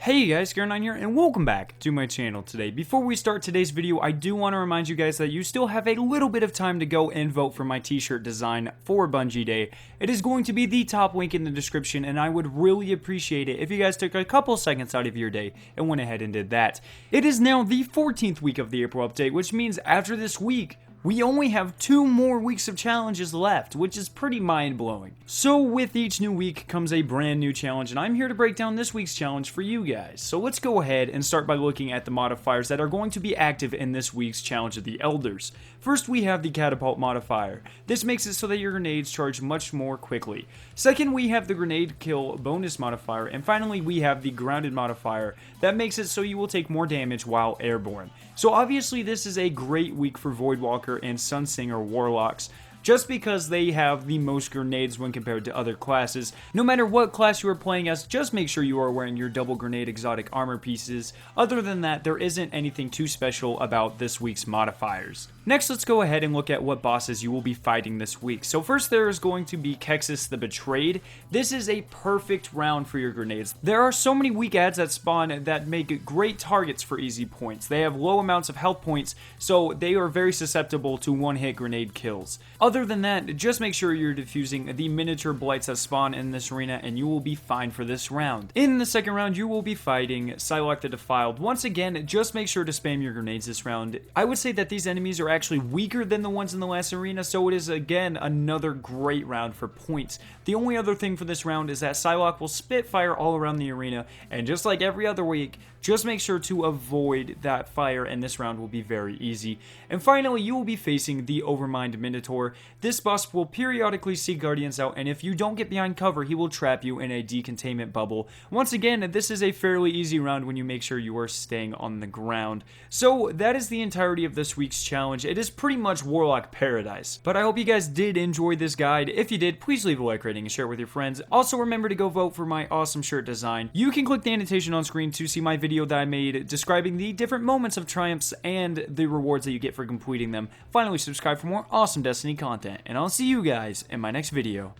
Hey guys, Garen9 here, and welcome back to my channel today. Before we start today's video, I do want to remind you guys that you still have a little bit of time to go and vote for my t-shirt design for Bungie Day. It is going to be the top link in the description, and I would really appreciate it if you guys took a couple seconds out of your day and went ahead and did that. It is now the 14th week of the April update, which means after this week, we only have 2 more weeks of challenges left, which is pretty mind-blowing. So with each new week comes a brand new challenge, and I'm here to break down this week's challenge for you guys. So let's go ahead and start by looking at the modifiers that are going to be active in this week's Challenge of the Elders. First, we have the Catapult modifier. This makes it so that your grenades charge much more quickly. Second, we have the Grenade Kill bonus modifier, and finally we have the Grounded modifier. That makes it so you will take more damage while airborne. So obviously this is a great week for Voidwalker and Sunsinger Warlocks, just because they have the most grenades when compared to other classes. No matter what class you are playing as, just make sure you are wearing your double grenade exotic armor pieces. Other than that, there isn't anything too special about this week's modifiers. Next, let's go ahead and look at what bosses you will be fighting this week. So first, there is going to be Kexus the Betrayed. This is a perfect round for your grenades. There are so many weak adds that spawn that make great targets for easy points. They have low amounts of health points, so they are very susceptible to one-hit grenade kills. Other than that, just make sure you're defusing the miniature blights that spawn in this arena, and you will be fine for this round. In the second round, you will be fighting Psylocke the Defiled. Once again, just make sure to spam your grenades this round. I would say that these enemies are actually weaker than the ones in the last arena, so it is again another great round for points. The only other thing for this round is that Psylocke will spit fire all around the arena, and just like every other week, just make sure to avoid that fire, and this round will be very easy. And finally, you will be facing the Overmind Minotaur. This boss will periodically seek Guardians out, and if you don't get behind cover, he will trap you in a decontainment bubble. Once again, this is a fairly easy round when you make sure you are staying on the ground. So that is the entirety of this week's challenge. It is pretty much Warlock Paradise. But I hope you guys did enjoy this guide. If you did, please leave a like rating and share it with your friends. Also, remember to go vote for my awesome shirt design. You can click the annotation on screen to see my video that I made describing the different moments of triumphs and the rewards that you get for completing them. Finally, subscribe for more awesome Destiny content, and I'll see you guys in my next video.